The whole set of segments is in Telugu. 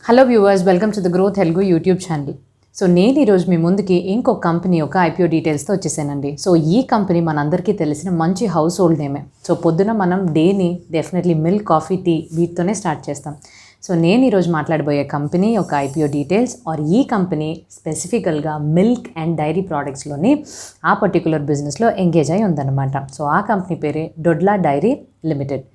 Hello viewers, welcome to the growth Telugu YouTube channel. So నేను ఈరోజు మీ ముందుకి ఇంకొక కంపెనీ యొక్క ఐపీఓ డీటెయిల్స్తో వచ్చేసానండి. సో ఈ కంపెనీ మనందరికీ తెలిసిన మంచి హౌస్ హోల్డ్ నేమే. సో పొద్దున మనం డేని డెఫినెట్లీ మిల్క్, కాఫీ, టీ వీటితోనే స్టార్ట్ చేస్తాం. సో నేను ఈరోజు మాట్లాడబోయే కంపెనీ యొక్క ఐపీఓ డీటెయిల్స్ ఈ కంపెనీ స్పెసిఫికల్గా మిల్క్ అండ్ డైరీ ప్రోడక్ట్స్లోని ఆ పర్టికులర్ బిజినెస్లో ఎంగేజ్ అయి ఉందన్నమాట. సో ఆ కంపెనీ పేరే డొడ్లా డైరీ లిమిటెడ్.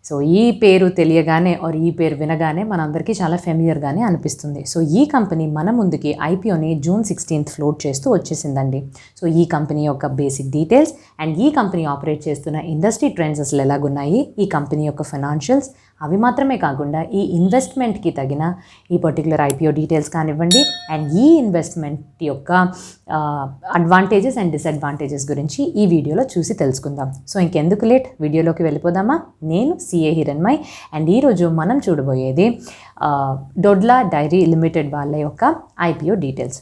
సో ఈ పేరు తెలియగానే ఈ పేరు వినగానే మనందరికీ చాలా ఫెమిలియర్గానే అనిపిస్తుంది. సో ఈ కంపెనీ మన ముందుకి ఐపీఓని June 16th ఫ్లోట్ చేస్తూ వచ్చేసిందండి. సో ఈ కంపెనీ యొక్క బేసిక్ డీటెయిల్స్ అండ్ ఈ కంపెనీ ఆపరేట్ చేస్తున్న ఇండస్ట్రీ ట్రెండ్స్ అసలు ఎలాగున్నాయి, ఈ కంపెనీ యొక్క ఫైనాన్షియల్స్, అవి మాత్రమే కాకుండా ఈ ఇన్వెస్ట్మెంట్కి తగిన ఈ పర్టికులర్ ఐపీఓ డీటెయిల్స్ కానివ్వండి అండ్ ఈ ఇన్వెస్ట్మెంట్ యొక్క అడ్వాంటేజెస్ అండ్ డిసడ్వాంటేజెస్ గురించి ఈ వీడియోలో చూసి తెలుసుకుందాం. సో ఇంకెందుకు లేట్, వీడియోలోకి వెళ్ళిపోదామా? నేను సిఏ హిరణ్మయ్ అండ్ ఈరోజు మనం చూడబోయేది డొడ్లా డైరీ లిమిటెడ్ వాళ్ళ యొక్క ఐపీఓ డీటెయిల్స్.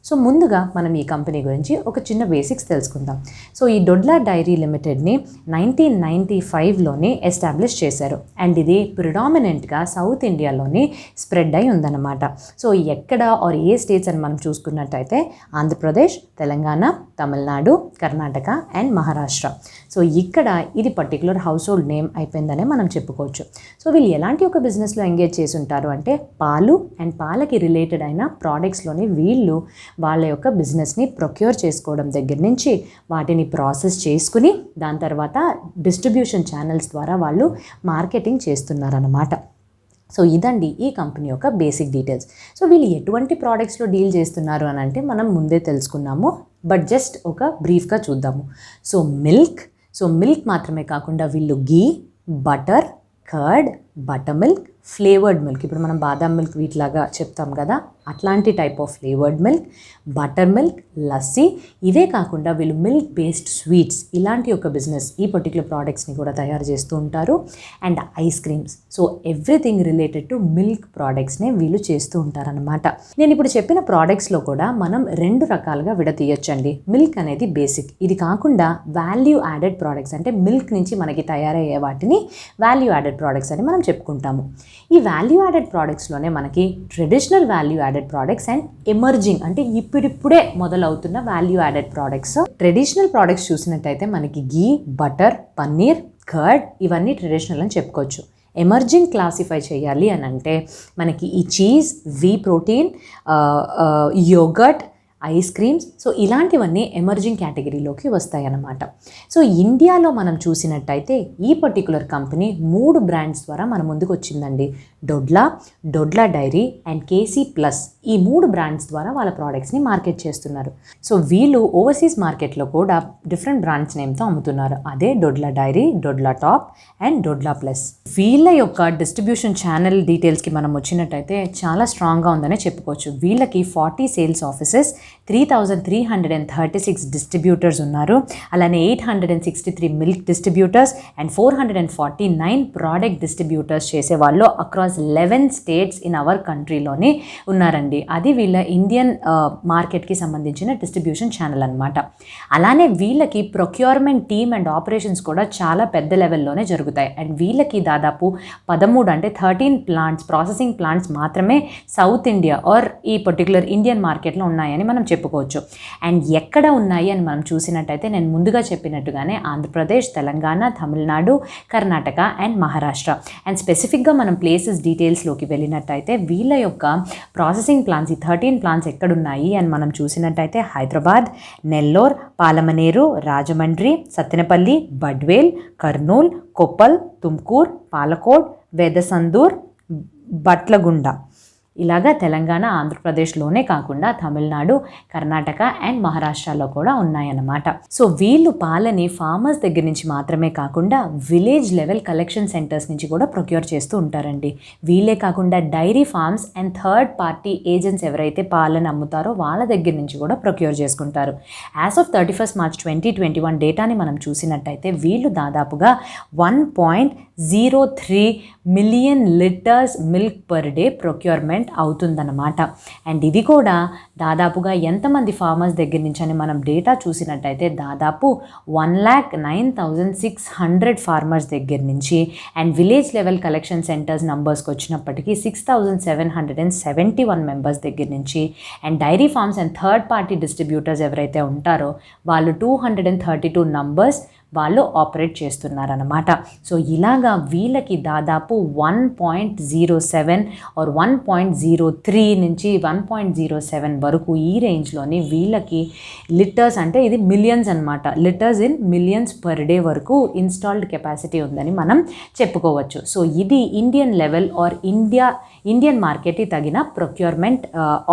సో ముందుగా మనం ఈ కంపెనీ గురించి ఒక చిన్న బేసిక్స్ తెలుసుకుందాం. సో ఈ డొడ్లా డైరీ లిమిటెడ్ని 1995లోనే ఎస్టాబ్లిష్ చేశారు అండ్ ఇది ప్రిడామినెంట్గా సౌత్ ఇండియాలోనే స్ప్రెడ్ అయి ఉందన్నమాట. సో ఎక్కడ ఏ స్టేట్స్ అని మనం చూసుకున్నట్టయితే ఆంధ్రప్రదేశ్, తెలంగాణ, తమిళనాడు, కర్ణాటక అండ్ మహారాష్ట్ర. సో ఇక్కడ ఇది పర్టికులర్ హౌస్ హోల్డ్ నేమ్ అయిపోయిందనే మనం చెప్పుకోవచ్చు. సో వీళ్ళు ఎలాంటి ఒక బిజినెస్లో ఎంగేజ్ చేసి ఉంటారు అంటే పాలు అండ్ పాలకి రిలేటెడ్ అయిన ప్రోడక్ట్స్లోని వీళ్ళు వాళ్ళ యొక్క బిజినెస్ని ప్రొక్యూర్ చేసుకోవడం దగ్గర నుంచి వాటిని ప్రాసెస్ చేసుకుని దాని తర్వాత డిస్ట్రిబ్యూషన్ ఛానల్స్ ద్వారా వాళ్ళు మార్కెటింగ్ చేస్తున్నారన్నమాట. సో ఇదండి ఈ కంపెనీ యొక్క బేసిక్ డీటెయిల్స్. సో వీళ్ళు ఎటువంటి ప్రోడక్ట్స్లో డీల్ చేస్తున్నారు అని అంటే మనం ముందే తెలుసుకున్నాము, బట్ జస్ట్ ఒక బ్రీఫ్గా చూద్దాము. సో మిల్క్ మాత్రమే కాకుండా వీళ్ళు ghee, butter, curd, buttermilk, flavoured milk, ఇప్పుడు మనం బాదాం మిల్క్ వీటిలాగా చెప్తాం కదా, అట్లాంటి type of flavoured milk, buttermilk, lassi, ఇవే కాకుండా వీళ్ళు మిల్క్ బేస్డ్ స్వీట్స్ ఇలాంటి ఒక బిజినెస్ ఈ పర్టికులర్ ప్రోడక్ట్స్ని కూడా తయారు చేస్తూ ఉంటారు. And ice creams, so everything related to milk ప్రోడక్ట్స్నే వీళ్ళు చేస్తూ ఉంటారనమాట. నేను ఇప్పుడు చెప్పిన ప్రోడక్ట్స్లో కూడా మనం రెండు రకాలుగా విడతీయొచ్చండి. మిల్క్ అనేది బేసిక్, ఇది కాకుండా వాల్యూ యాడెడ్ ప్రోడక్ట్స్ అంటే మిల్క్ నుంచి మనకి తయారయ్యే వాటిని వాల్యూ యాడెడ్ ప్రోడక్ట్స్ అని మనం చెప్పుకుంటాము. ఈ వాల్యూ యాడెడ్ ప్రోడక్ట్స్లోనే మనకి traditional value added products and emerging అంటే ఇప్పుడిప్పుడే మొదలవుతున్న value added products. Traditional products చూసినట్టయితే మనకి గీ, బటర్, పన్నీర్, కర్డ్ ఇవన్నీ ట్రెడిషనల్ అని చెప్పుకోవచ్చు. ఎమర్జింగ్ క్లాసిఫై చేయాలి అని అంటే మనకి ఈ cheese, whey protein, yoghurt, ice creams, so ఇలాంటివన్నీ ఎమర్జింగ్ కేటగిరీలోకి వస్తాయి అన్నమాట. సో ఇండియాలో మనం చూసినట్టయితే ఈ పర్టికులర్ కంపెనీ 3 బ్రాండ్స్ ద్వారా మన ముందుకు వచ్చిందండి. డొడ్లా డైరీ అండ్ కేసీ ప్లస్, ఈ 3 బ్రాండ్స్ ద్వారా వాళ్ళ ప్రోడక్ట్స్ని మార్కెట్ చేస్తున్నారు. సో వీళ్ళు ఓవర్సీస్ మార్కెట్లో కూడా డిఫరెంట్ బ్రాండ్స్ నేమ్తో అమ్ముతున్నారు. అదే డొడ్లా డైరీ, డొడ్లా టాప్ అండ్ డొడ్లా ప్లస్. వీళ్ళ యొక్క డిస్ట్రిబ్యూషన్ ఛానల్ డీటెయిల్స్కి మనం వచ్చినట్టయితే చాలా స్ట్రాంగ్గా ఉందనే చెప్పుకోవచ్చు. వీళ్ళకి 40 సేల్స్ ఆఫీసెస్, 3,336 డిస్ట్రిబ్యూటర్స్ ఉన్నారు. అలానే 863 milk distributors and 449 product distributors చేసేవాళ్ళు అక్రాస్ 11 స్టేట్స్ ఇన్ అవర్ కంట్రీలోనే ఉన్నారండి. అది వీళ్ళ ఇండియన్ మార్కెట్కి సంబంధించిన డిస్ట్రిబ్యూషన్ ఛానల్ అనమాట. అలానే వీళ్ళకి ప్రొక్యూర్మెంట్ టీమ్ అండ్ ఆపరేషన్స్ కూడా చాలా పెద్ద లెవెల్లోనే జరుగుతాయి. అండ్ వీళ్ళకి దాదాపు 13 అంటే 13 ప్లాంట్స్, ప్రాసెసింగ్ ప్లాంట్స్ మాత్రమే సౌత్ ఇండియా ఈ పర్టికులర్ ఇండియన్ మార్కెట్లో ఉన్నాయని మనం చెప్పుకోవచ్చు. అండ్ ఎక్కడ ఉన్నాయి అని మనం చూసినట్టయితే నేను ముందుగా చెప్పినట్టుగానే ఆంధ్రప్రదేశ్, తెలంగాణ, తమిళనాడు, కర్ణాటక అండ్ మహారాష్ట్ర. అండ్ స్పెసిఫిక్గా మనం ప్లేసెస్ డీటెయిల్స్లోకి వెళ్ళినట్టయితే వీళ్ళ యొక్క ప్రాసెసింగ్ ప్లాంట్స్, ఈ 13 ప్లాంట్స్ ఎక్కడున్నాయి అని మనం చూసినట్టయితే హైదరాబాద్, నెల్లూరు, పాలమనేరు, రాజమండ్రి, సత్తెనపల్లి, బడ్వేల్, కర్నూలు, కొప్పల్, తుమ్కూర్, పాలకోడ్, వేదసందూర్, బట్లగుండ, ఇలాగా తెలంగాణ, ఆంధ్రప్రదేశ్లోనే కాకుండా తమిళనాడు, కర్ణాటక అండ్ మహారాష్ట్రలో కూడా ఉన్నాయన్నమాట. సో వీళ్ళు పాలని ఫార్మర్స్ దగ్గర నుంచి మాత్రమే కాకుండా విలేజ్ లెవెల్ కలెక్షన్ సెంటర్స్ నుంచి కూడా ప్రొక్యూర్ చేస్తూ ఉంటారండి. వీళ్ళే కాకుండా dairy farms and third party agents ఎవరైతే పాలను అమ్ముతారో వాళ్ళ దగ్గర నుంచి కూడా ప్రొక్యూర్ చేసుకుంటారు. యాజ్ ఆఫ్ 31st March 2021 డేటాని మనం చూసినట్టయితే వీళ్ళు దాదాపుగా 1.03 million litres milk per day procurement అవుతుందన్నమాట. అండ్ ఇది కూడా దాదాపుగా ఎంతమంది ఫార్మర్స్ దగ్గర నుంచి అని మనం డేటా చూసినట్టయితే దాదాపు 1,09,600 ఫార్మర్స్ దగ్గర నుంచి, and village level collection centres నంబర్స్కి వచ్చినప్పటికీ 6,771 మెంబర్స్ దగ్గర నుంచి, and dairy farms and third party distributors ఎవరైతే ఉంటారో వాళ్ళు 232 నంబర్స్ వాళ్ళు ఆపరేట్ చేస్తున్నారన్నమాట. సో ఇలాగా వీళ్ళకి దాదాపు 1.07 ఆర్ 1.03 నుంచి 1.07 వరకు ఈ రేంజ్లోని వీళ్ళకి లిటర్స్, అంటే ఇది మిలియన్స్ అనమాట, litres in millions per day వరకు ఇన్స్టాల్డ్ కెపాసిటీ ఉందని మనం చెప్పుకోవచ్చు. సో ఇది ఇండియన్ లెవెల్ ఆర్ ఇండియన్ మార్కెట్కి తగిన ప్రొక్యూర్మెంట్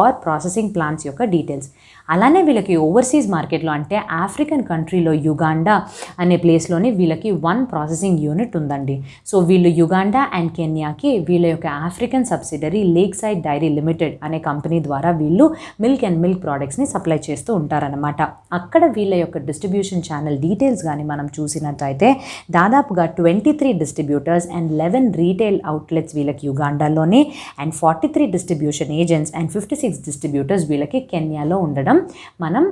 ఆర్ ప్రాసెసింగ్ ప్లాంట్స్ యొక్క డీటెయిల్స్. అలానే వీళ్ళకి ఓవర్సీస్ మార్కెట్లో అంటే ఆఫ్రికన్ కంట్రీలో యుగాండా అనే ప్లేస్లోని వీళ్ళకి 1 ప్రాసెసింగ్ యూనిట్ ఉందండి. సో వీళ్ళు యుగాండా అండ్ కెన్యాకి వీళ్ళ యొక్క African subsidiary lakeside dairy limited అనే కంపెనీ ద్వారా వీళ్ళు మిల్క్ అండ్ మిల్క్ ప్రోడక్ట్స్ని సప్లై చేస్తూ ఉంటారనమాట. అక్కడ వీళ్ళ యొక్క డిస్ట్రిబ్యూషన్ ఛానల్ డీటెయిల్స్ కానీ మనం చూసినట్టయితే దాదాపుగా 23 డిస్ట్రిబ్యూటర్స్ అండ్ 11 రీటైల్ అవుట్లెట్స్ వీళ్ళకి యుగాండాలోని, and 43 distribution agents and 56 distributors వీళ్ళకి కెన్యాలో ఉండడం మనం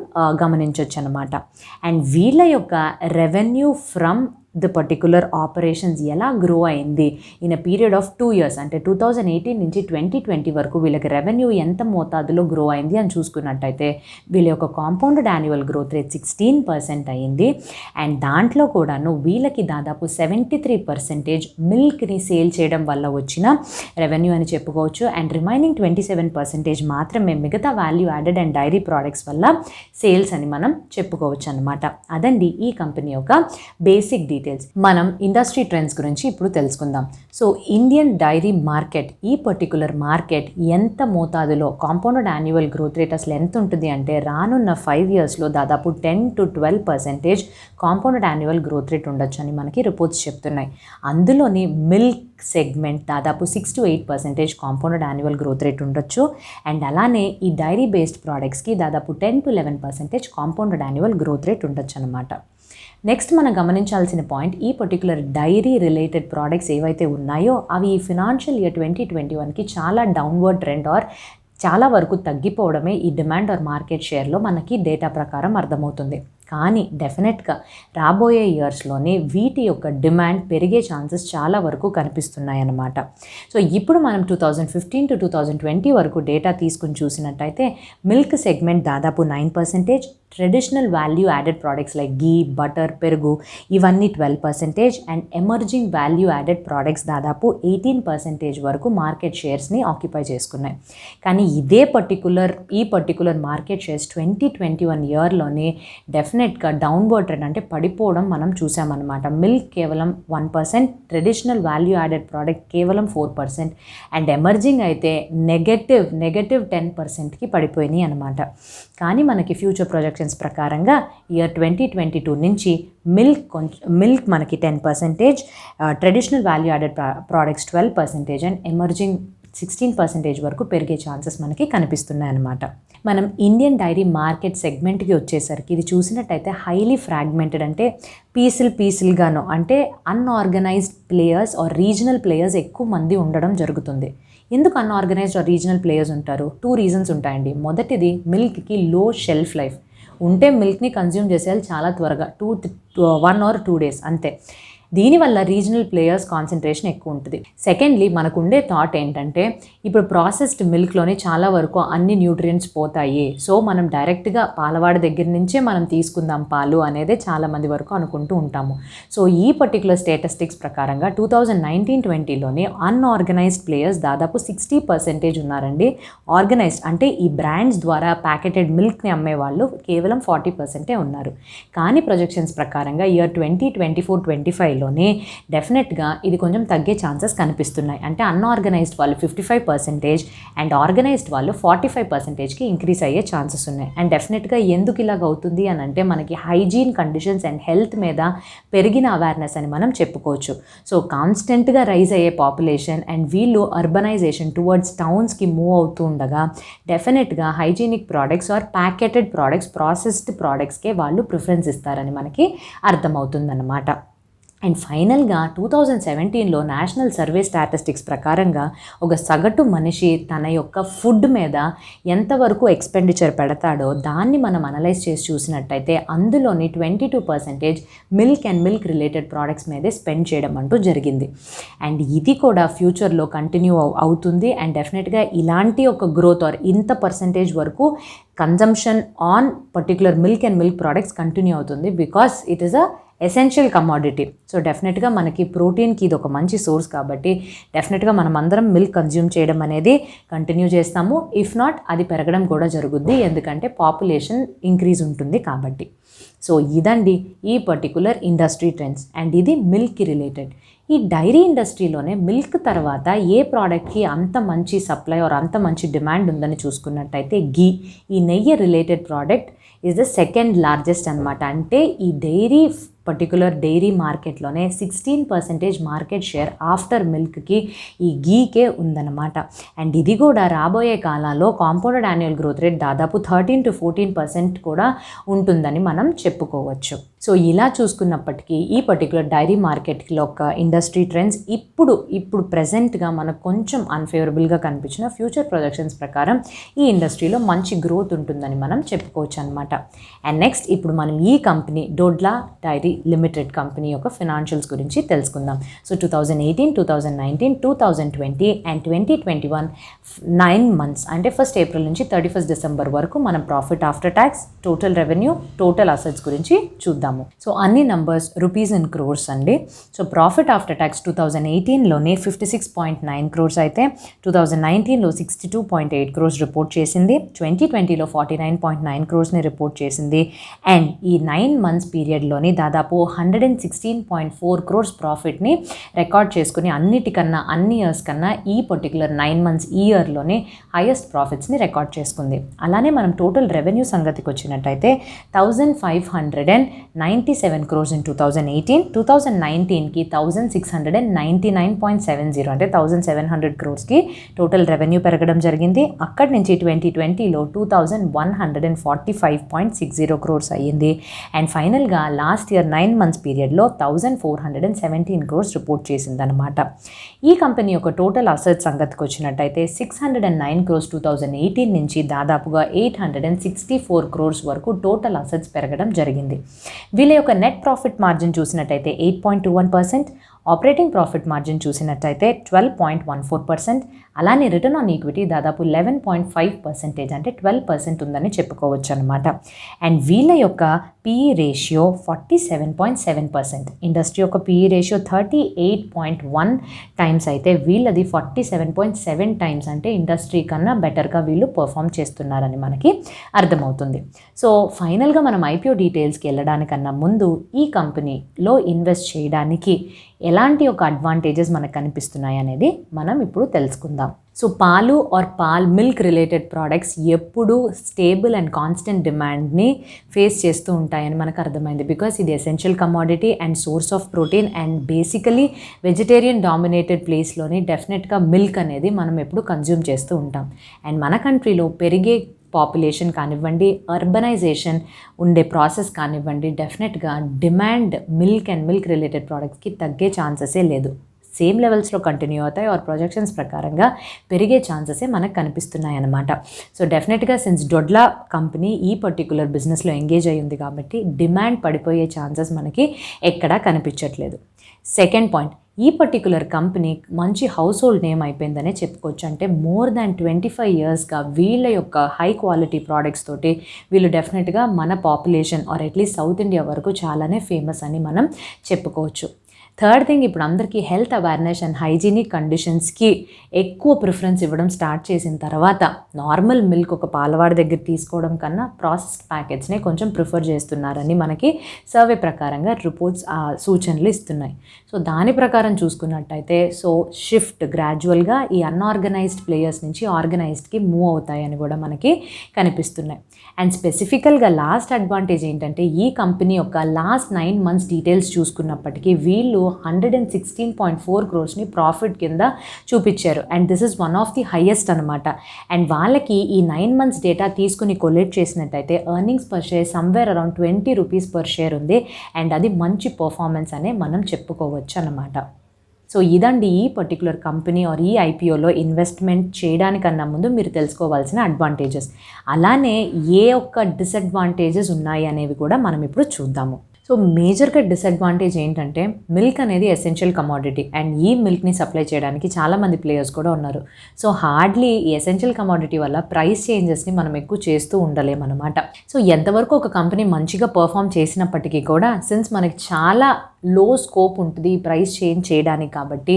గమనించవచ్చు అనమాట. అండ్ వీళ్ళ యొక్క revenue from the particular operations ఎలా గ్రో అయింది in a period of 2 years, అంటే 2018 నుంచి 2020 వరకు వీళ్ళకి రెవెన్యూ ఎంత మోతాదులో గ్రో అయింది అని చూసుకున్నట్టయితే వీళ్ళ యొక్క కాంపౌండెడ్ యాన్యువల్ గ్రోత్ రేట్ 16% అయ్యింది. అండ్ దాంట్లో కూడాను వీళ్ళకి దాదాపు 73% మిల్క్ని సేల్ చేయడం వల్ల వచ్చిన రెవెన్యూ అని చెప్పుకోవచ్చు. అండ్ రిమైనింగ్ 27% మాత్రమే మిగతా value added and dairy products వల్ల సేల్స్ అని మనం చెప్పుకోవచ్చు అనమాట. అదండి ఈ కంపెనీ యొక్క బేసిక్ డీటెయిల్స్. మనం ఇండస్ట్రీ ట్రెండ్స్ గురించి ఇప్పుడు తెలుసుకుందాం. సో ఇండియన్ డైరీ మార్కెట్, ఈ పర్టికులర్ మార్కెట్ ఎంత మోతాదులో కాంపౌండెడ్ యాన్యువల్ గ్రోత్ రేట్ అసలు ఎంత ఉంటుంది అంటే రానున్న 5 yearsలో దాదాపు 10 to 12% compounded annual growth rate ఉండొచ్చు అని మనకి రిపోర్ట్స్ చెప్తున్నాయి. అందులోని మిల్క్ సెగ్మెంట్ దాదాపు 6 to 8% compounded annual growth rate ఉండొచ్చు. అండ్ అలానే ఈ డైరీ బేస్డ్ ప్రోడక్ట్స్కి దాదాపు 10 to 11% compounded annual growth rate ఉండొచ్చు అనమాట. నెక్స్ట్ మనం గమనించాల్సిన పాయింట్, ఈ పర్టికులర్ డైరీ రిలేటెడ్ ప్రోడక్ట్స్ ఏవైతే ఉన్నాయో అవి ఈ ఫినాన్షియల్ ఇయర్ 2021కి చాలా డౌన్వర్డ్ ట్రెండ్ ఆర్ చాలా వరకు తగ్గిపోవడమే ఈ డిమాండ్ ఆర్ మార్కెట్ షేర్లో మనకి డేటా ప్రకారం అర్థమవుతుంది. కానీ డెఫినెట్గా రాబోయే ఇయర్స్లోనే వీటి యొక్క డిమాండ్ పెరిగే ఛాన్సెస్ చాలా వరకు కనిపిస్తున్నాయి అన్నమాట. సో ఇప్పుడు మనం 2015 to 2020 వరకు డేటా తీసుకుని చూసినట్టయితే మిల్క్ సెగ్మెంట్ దాదాపు 9%, traditional value added products like ghee, butter, పెరుగు ఇవన్నీ 12%, and emerging value added products దాదాపు 18% వరకు మార్కెట్ షేర్స్ని ఆక్యుపై చేసుకున్నాయి. కానీ ఈ పర్టికులర్ మార్కెట్ షేర్స్ 2021 ఇయర్లోనే డెఫినెట్గా డౌన్వర్డ్ ట్రెండ్ అంటే పడిపోవడం మనం చూసామన్నమాట. మిల్క్ కేవలం 1%, ట్రెడిషనల్ వాల్యూ యాడెడ్ ప్రోడక్ట్ కేవలం 4%, అండ్ ఎమర్జింగ్ అయితే నెగటివ్ 10%కి పడిపోయినాయి అనమాట. కానీ మనకి ఫ్యూచర్ ప్రొజెక్షన్స్ ప్రకారంగా ఇయర్ 2022 నుంచి మిల్క్ మనకి 10%, traditional value added products 12% and emerging 16% వరకు పెరిగే ఛాన్సెస్ మనకి కనిపిస్తున్నాయి అన్నమాట. మనం ఇండియన్ డైరీ మార్కెట్ సెగ్మెంట్కి వచ్చేసరికి ఇది చూసినట్టయితే హైలీ ఫ్రాగ్మెంటెడ్, అంటే పీసులుగాను, అంటే unorganised players or regional players ఎక్కువ మంది ఉండడం జరుగుతుంది. ఎందుకు అన్ఆర్గనైజ్డ్ ఆర్ రీజనల్ ప్లేయర్స్ ఉంటారు? 2 reasons ఉంటాయండి. మొదటిది మిల్క్కి లో షెల్ఫ్ లైఫ్ ఉంటే మిల్క్ని కన్జ్యూమ్ చేసేయాలి చాలా త్వరగా, 1 or 2 days అంతే. దీనివల్ల రీజనల్ ప్లేయర్స్ కాన్సన్ట్రేషన్ ఎక్కువ ఉంటుంది. సెకండ్లీ మనకు ఉండే థాట్ ఏంటంటే ఇప్పుడు ప్రాసెస్డ్ మిల్క్లోనే చాలా వరకు అన్ని న్యూట్రియంట్స్ పోతాయి, సో మనం డైరెక్ట్గా పాలవాడి దగ్గర నుంచే మనం తీసుకుందాం పాలు అనేది చాలామంది వరకు అనుకుంటూ ఉంటాము. సో ఈ పర్టికులర్ స్టేటిస్టిక్స్ ప్రకారంగా 2019-20లోనే అన్ఆర్గనైజ్డ్ ప్లేయర్స్ దాదాపు 60% ఉన్నారండి. ఆర్గనైజ్డ్ అంటే ఈ బ్రాండ్స్ ద్వారా ప్యాకెటెడ్ మిల్క్ని అమ్మేవాళ్ళు కేవలం 40% ఉన్నారు. కానీ ప్రొజెక్షన్స్ ప్రకారంగా ఇయర్ 2024-25 లోనే డెఫినెట్గా ఇది కొంచెం తగ్గే ఛాన్సెస్ కనిపిస్తున్నాయి. అంటే అన్ఆర్గనైజ్డ్ వాళ్ళు 55% అండ్ ఆర్గనైజ్డ్ వాళ్ళు 45%కి ఇంక్రీజ్ అయ్యే ఛాన్సెస్ ఉన్నాయి. అండ్ డెఫినెట్గా ఎందుకు ఇలాగ అవుతుంది అని అంటే మనకి హైజీన్ కండిషన్స్ అండ్ హెల్త్ మీద పెరిగిన అవేర్నెస్ అని మనం చెప్పుకోవచ్చు. సో కాన్స్టెంట్గా రైజ్ అయ్యే పాపులేషన్ అండ్ వీళ్ళు అర్బనైజేషన్ టువర్డ్స్ టౌన్స్కి మూవ్ అవుతూ ఉండగా డెఫినెట్గా hygienic products or packeted products, processed ప్రోడక్ట్స్కే వాళ్ళు ప్రిఫరెన్స్ ఇస్తారని మనకి అర్థమవుతుందన్నమాట. అండ్ ఫైనల్గా 2017లో నేషనల్ సర్వే స్టాటిస్టిక్స్ ప్రకారంగా ఒక సగటు మనిషి తన యొక్క ఫుడ్ మీద ఎంతవరకు ఎక్స్పెండిచర్ పెడతాడో దాన్ని మనం అనలైజ్ చేసి చూసినట్టయితే అందులోని 22% milk and milk related products మీదే స్పెండ్ చేయడం అంటూ జరిగింది. అండ్ ఇది కూడా ఫ్యూచర్లో కంటిన్యూ అవుతుంది. అండ్ డెఫినెట్గా ఇలాంటి ఒక గ్రోత్ ఆర్ ఇంత పర్సంటేజ్ వరకు consumption on particular milk and milk products continue అవుతుంది because it is a essential commodity. So డెఫినెట్గా మనకి ప్రోటీన్కి ఇది ఒక మంచి సోర్స్ కాబట్టి డెఫినెట్గా మనం అందరం మిల్క్ కన్జ్యూమ్ చేయడం అనేది కంటిన్యూ చేస్తాము. ఇఫ్ నాట్ అది పెరగడం కూడా జరుగుద్ది, ఎందుకంటే పాపులేషన్ ఇంక్రీజ్ ఉంటుంది కాబట్టి. సో ఇదండి ఈ పర్టికులర్ ఇండస్ట్రీ ట్రెండ్స్ అండ్ ఇది మిల్క్కి రిలేటెడ్. ఈ డైరీ ఇండస్ట్రీలోనే మిల్క్ తర్వాత ఏ ప్రోడక్ట్కి అంత మంచి సప్లై ఆర్ అంత మంచి డిమాండ్ ఉందని చూసుకున్నట్టయితే గీ, ఈ నెయ్యి related product is the second largest అనమాట. అంటే ఈ పర్టికులర్ డైరీ మార్కెట్లోనే 16% మార్కెట్ షేర్ ఆఫ్టర్ మిల్క్కి ఈ గీకే ఉందన్నమాట. అండ్ ఇది కూడా రాబోయే కాలాల్లో కాంపౌండెడ్ యాన్యువల్ గ్రోత్ రేట్ దాదాపు 13 to 14% కూడా ఉంటుందని మనం చెప్పుకోవచ్చు. సో ఇలా చూసుకున్నప్పటికీ ఈ పర్టికులర్ డైరీ మార్కెట్లో ఒక ఇండస్ట్రీ ట్రెండ్స్ ఇప్పుడు ప్రెజెంట్గా మనకు కొంచెం అన్ఫేవరబుల్గా కనిపించిన ఫ్యూచర్ ప్రొజెక్షన్స్ ప్రకారం ఈ ఇండస్ట్రీలో మంచి గ్రోత్ ఉంటుందని మనం చెప్పుకోవచ్చు అనమాట. అండ్ నెక్స్ట్ ఇప్పుడు మనం ఈ company Dodla dairy limited company యొక్క ఫినాన్షియల్స్ గురించి తెలుసుకుందాం. సో 2018, 2019, 2020 అండ్ 2021 9 months అంటే 1st April నుంచి 31st December వరకు మనం profit after tax, total revenue, total assets గురించి చూద్దాము. సో అన్ని నంబర్స్ రూపీస్ ఇన్ క్రోర్స్ అండి. సో ప్రాఫిట్ ఆఫ్టర్ ట్యాక్స్ 2018లోనే 56.9 crores అయితే 2019లో 62.8 crores రిపోర్ట్ చేసింది, 2020లో 49.9 crores రిపోర్ట్ చేసింది. అండ్ ఈ 9 months పీరియడ్లోని దాదాపు 116.4 crores ప్రాఫిట్ని రికార్డ్ చేసుకుని అన్ని ఇయర్స్ కన్నా ఈ పర్టికులర్ 9 months ఈ ఇయర్లోనే హైయెస్ట్ ప్రాఫిట్స్ని రికార్డ్ చేసుకుంది. అలానే మనం టోటల్ రెవెన్యూ సంగతికి వచ్చినట్టయితే 1,597 crores ఇన్ 2018, 2019కి 1,699.70 అంటే 1,700 crores టోటల్ రెవెన్యూ పెరగడం జరిగింది. అక్కడి నుంచి 2020లో 2,145.60 crores అయ్యింది. అండ్ ఫైనల్గా లాస్ట్ ఇయర్ 9 months పీరియడ్లో 1,417 crores రిపోర్ట్ చేసిందనమాట. ఈ కంపెనీ యొక్క టోటల్ అసెట్స్ సంగతికి వచ్చినట్టయితే 609 crores 2018 నుంచి దాదాపుగా 864 crores వరకు టోటల్ అసెట్స్ పెరగడం జరిగింది. వీళ్ళ యొక్క నెట్ ప్రాఫిట్ మార్జిన్ చూసినట్టయితే 8.21%, ఆపరేటింగ్ ప్రాఫిట్ మార్జిన్ చూసినట్టయితే 12.14%, అలానే రిటర్న్ ఆన్ ఈక్విటీ దాదాపు 11.5% అంటే 12% ఉందని చెప్పుకోవచ్చు అనమాట. అండ్ వీళ్ళ యొక్క PE రేషియో 47.7%, ఇండస్ట్రీ యొక్క PE రేషియో 38.1 times అయితే వీళ్ళది 47.7 times అంటే ఇండస్ట్రీ కన్నా బెటర్గా వీళ్ళు పర్ఫామ్ చేస్తున్నారని మనకి అర్థమవుతుంది. సో ఫైనల్గా మనం IPO డీటెయిల్స్కి వెళ్ళడానికన్నా ముందు ఈ కంపెనీలో ఇన్వెస్ట్ చేయడానికి ఎలాంటి ఒక అడ్వాంటేజెస్ మనకు కనిపిస్తున్నాయి అనేది మనం ఇప్పుడు తెలుసుకుందాం. సో పాలు ఆర్ మిల్క్ రిలేటెడ్ ప్రోడక్ట్స్ ఎప్పుడు స్టేబుల్ అండ్ కాన్స్టెంట్ డిమాండ్ని ఫేస్ చేస్తూ ఉంటాయని మనకు అర్థమైంది. బికాస్ ఇది essential commodity and source of protein and basically vegetarian dominated ప్లేస్లోని డెఫినెట్గా మిల్క్ అనేది మనం ఎప్పుడు కన్జ్యూమ్ చేస్తూ ఉంటాం. అండ్ మన కంట్రీలో పెరిగే పాపులేషన్ కానివ్వండి, అర్బనైజేషన్ ఉండే ప్రాసెస్ కానివ్వండి, డెఫినెట్గా demand milk and milk related ప్రోడక్ట్స్కి తగ్గే ఛాన్సెసే లేదు. సేమ్ లెవెల్స్లో కంటిన్యూ అవుతాయి ఆర్ ప్రొజెక్షన్స్ ప్రకారంగా పెరిగే ఛాన్సెసే మనకు కనిపిస్తున్నాయి అన్నమాట. సో డెఫినెట్గా సిన్స్ డొడ్లా కంపెనీ ఈ పర్టికులర్ బిజినెస్లో ఎంగేజ్ అయ్యి ఉంది కాబట్టి డిమాండ్ పడిపోయే ఛాన్సెస్ మనకి ఎక్కడా కనిపించట్లేదు. సెకండ్ పాయింట్, ఈ పర్టికులర్ కంపెనీ మంచి హౌస్ హోల్డ్ నేమ్ అయిపోయిందనే చెప్పుకోవచ్చు. అంటే మోర్ దాన్ 25 yearsగా వీళ్ళ యొక్క హై క్వాలిటీ ప్రోడక్ట్స్ తోటి వీళ్ళు డెఫినెట్గా మన population or at least south India వరకు చాలానే ఫేమస్ అని మనం చెప్పుకోవచ్చు. థర్డ్ థింగ్, ఇప్పుడు అందరికీ హెల్త్ అవేర్నెస్ అండ్ హైజీనిక్ కండిషన్స్కి ఎక్కువ ప్రిఫరెన్స్ ఇవ్వడం స్టార్ట్ చేసిన తర్వాత నార్మల్ మిల్క్ ఒక పాలవాడి దగ్గర తీసుకోవడం కన్నా ప్రాసెస్డ్ ప్యాకెట్స్నే కొంచెం ప్రిఫర్ చేస్తున్నారని మనకి సర్వే ప్రకారంగా రిపోర్ట్స్ సూచనలు ఇస్తున్నాయి. సో దాని ప్రకారం చూసుకున్నట్టయితే షిఫ్ట్ గ్రాడ్యువల్గా ఈ అన్ఆర్గనైజ్డ్ ప్లేయర్స్ నుంచి ఆర్గనైజ్డ్కి మూవ్ అవుతాయని కూడా మనకి కనిపిస్తున్నాయి. అండ్ స్పెసిఫికల్గా లాస్ట్ అడ్వాంటేజ్ ఏంటంటే ఈ కంపెనీ యొక్క లాస్ట్ 9 months డీటెయిల్స్ చూసుకున్నప్పటికీ వీళ్ళు వీళ్ళు 116.4 క్రోర్స్ని ప్రాఫిట్ కింద చూపించారు. And this is one of the highest అనమాట. అండ్ వాళ్ళకి ఈ 9 months డేటా తీసుకుని కొలెక్ట్ చేసినట్టయితే earnings per share somewhere around 20 rupees per share ఉంది. అండ్ అది మంచి పర్ఫార్మెన్స్ అనే మనం చెప్పుకోవచ్చు అన్నమాట. సో ఇదండి ఈ పర్టికులర్ కంపెనీ ఆర్ ఈ ఐపీఓలో ఇన్వెస్ట్మెంట్ చేయడానికన్నా ముందు మీరు తెలుసుకోవాల్సిన అడ్వాంటేజెస్. అలానే ఏ ఒక్క డిసడ్వాంటేజెస్ ఉన్నాయి అనేవి కూడా మనం ఇప్పుడు చూద్దాము. సో మేజర్గా డిసడ్వాంటేజ్ ఏంటంటే మిల్క్ అనేది ఎసెన్షియల్ కమోడిటీ అండ్ ఈ మిల్క్ని సప్లై చేయడానికి చాలామంది ప్లేయర్స్ కూడా ఉన్నారు. సో హార్డ్లీ ఈ ఎసెన్షియల్ కమోడిటీ వల్ల ప్రైస్ చేంజెస్ని మనం ఎక్కువ చేస్తూ ఉండలేమన్నమాట. సో ఎంతవరకు ఒక కంపెనీ మంచిగా పర్ఫామ్ చేసినప్పటికీ కూడా సిన్స్ మనకి చాలా లో స్కోప్ ఉంటుంది ప్రైస్ చేంజ్ చేయడానికి, కాబట్టి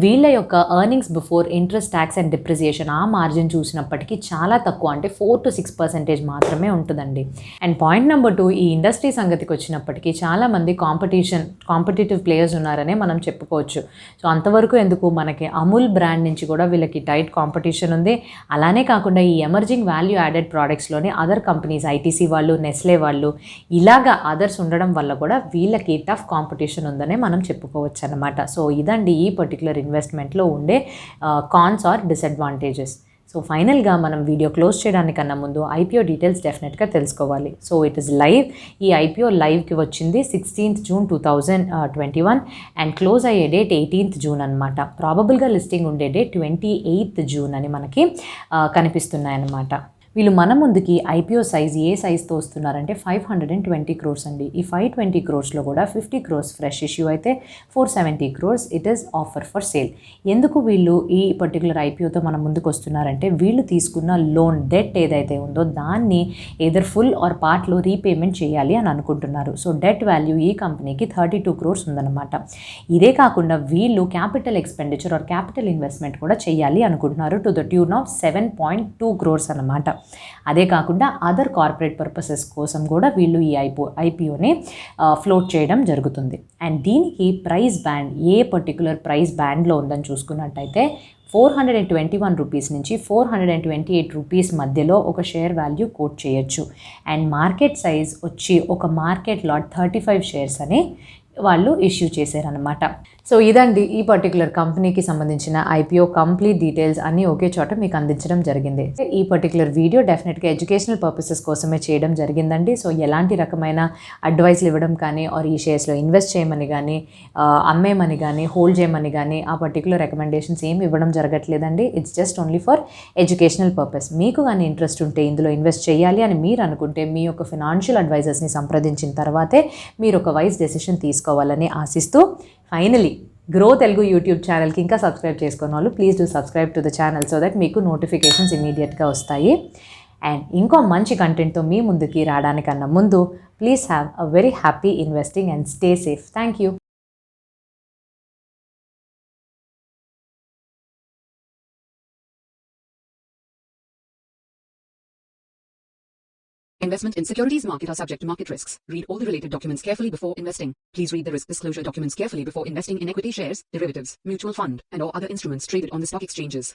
వీళ్ళ యొక్క earnings before interest, tax and depreciation ఆ మార్జిన్ చూసినప్పటికీ చాలా తక్కువ, అంటే 4 to 6% మాత్రమే ఉంటుందండి. అండ్ పాయింట్ నెంబర్ 2, ఈ ఇండస్ట్రీ సంగతికి వచ్చినప్పటికీ చాలామంది కాంపిటేటివ్ ప్లేయర్స్ ఉన్నారనే మనం చెప్పుకోవచ్చు. సో అంతవరకు ఎందుకు, మనకి అమూల్ బ్రాండ్ నుంచి కూడా వీళ్ళకి టైట్ కాంపిటీషన్ ఉంది. అలానే కాకుండా ఈ ఎమర్జింగ్ వాల్యూ యాడెడ్ ప్రోడక్ట్స్లోని అదర్ కంపెనీస్, ఐటీసీ వాళ్ళు, నెస్లే వాళ్ళు, ఇలాగా అదర్స్ ఉండడం వల్ల కూడా వీళ్ళకి టఫ్ కాంపిటీషన్ ఉందనే మనం చెప్పుకోవచ్చు అన్నమాట. సో ఇదండి ఈ పర్టికులర్ ఇన్వెస్ట్మెంట్లో ఉండే కాన్స్ ఆర్ డిసడ్వాంటేజెస్. సో ఫైనల్గా మనం వీడియో క్లోజ్ చేయడానికన్నా ముందు ఐపీఓ డీటెయిల్స్ డెఫినెట్గా తెలుసుకోవాలి. So it is live. ఈ ఐపీఓ లైవ్కి వచ్చింది 16th June 2021 అండ్ క్లోజ్ అయ్యే డేట్ 18th June అనమాట. ప్రాబబుల్గా లిస్టింగ్ ఉండే డేట్ 28th June అని మనకి కనిపిస్తున్నాయన్నమాట. వీళ్ళు మన ముందుకి ఐపీఓ సైజ్ ఏ సైజ్తో వస్తున్నారంటే 520 crores అండి. ఈ 520 crores కూడా 50 crores ఫ్రెష్ ఇష్యూ అయితే 470 crores it is offer for sale. ఎందుకు వీళ్ళు ఈ పర్టికులర్ ఐపీఓతో మన ముందుకు వస్తున్నారంటే వీళ్ళు తీసుకున్న లోన్ డెట్ ఏదైతే ఉందో దాన్ని ఏదర్ ఫుల్ ఆర్ పార్ట్లో రీపేమెంట్ చేయాలి అని అనుకుంటున్నారు. సో డెట్ వాల్యూ ఈ కంపెనీకి 32 crores ఉందన్నమాట. ఇదే కాకుండా వీళ్ళు capital expenditure or capital investment కూడా చేయాలి అనుకుంటున్నారు to the tune of 7.2 crores అన్నమాట. అదే కాకుండా అదర్ కార్పొరేట్ పర్పసెస్ కోసం కూడా వీళ్ళు ఈ ఐపీఓని ఫ్లోట్ చేయడం జరుగుతుంది. అండ్ దీనికి ప్రైస్ బ్యాండ్ ఏ పర్టికులర్ ప్రైస్ బ్యాండ్లో ఉందని చూసుకున్నట్టయితే 421 రూపీస్ నుంచి 428 రూపీస్ మధ్యలో ఒక షేర్ వాల్యూ కోట్ చేయొచ్చు. అండ్ మార్కెట్ సైజ్ వచ్చి ఒక మార్కెట్ లాట్ 35 షేర్స్ అని వాళ్ళు ఇష్యూ చేశారనమాట. సో ఇదండి ఈ పర్టికులర్ కంపెనీకి సంబంధించిన ఐపీఓ కంప్లీట్ డీటెయిల్స్ అన్నీ ఒకే చోట మీకు అందించడం జరిగింది. ఈ పర్టికులర్ వీడియో డెఫినెట్గా ఎడ్యుకేషనల్ పర్పసెస్ కోసమే చేయడం జరిగిందండి. సో ఎలాంటి రకమైన అడ్వైస్లు ఇవ్వడం కానీ ఆర్ ఈ షేర్స్లో ఇన్వెస్ట్ చేయమని కానీ అమ్మేమని కానీ హోల్డ్ చేయమని కానీ ఆ పర్టికులర్ రికమెండేషన్స్ ఏమి ఇవ్వడం జరగట్లేదండి. It's just only for educational purpose. మీకు కానీ ఇంట్రెస్ట్ ఉంటే ఇందులో ఇన్వెస్ట్ చేయాలి అని మీరు అనుకుంటే మీ యొక్క ఫినాన్షియల్ అడ్వైజర్స్ని సంప్రదించిన తర్వాతే మీరు ఒక వైస్ డెసిషన్ తీసుకోవాలని ఆశిస్తూ ఫైనలీ గ్రో తెలుగు యూట్యూబ్ ఛానల్కి ఇంకా సబ్స్క్రైబ్ చేసుకున్న వాళ్ళు please do subscribe to the channel so that మీకు నోటిఫికేషన్స్ ఇమీడియట్గా వస్తాయి. అండ్ ఇంకో మంచి కంటెంట్తో మీ ముందుకి రావడానికన్నా ముందు please have a very happy investing and stay safe. Thank you. Investment in securities market are subject to market risks. Read all the related documents carefully before investing. Please read the risk disclosure documents carefully before investing in equity shares, derivatives, mutual fund, and or other instruments traded on the stock exchanges.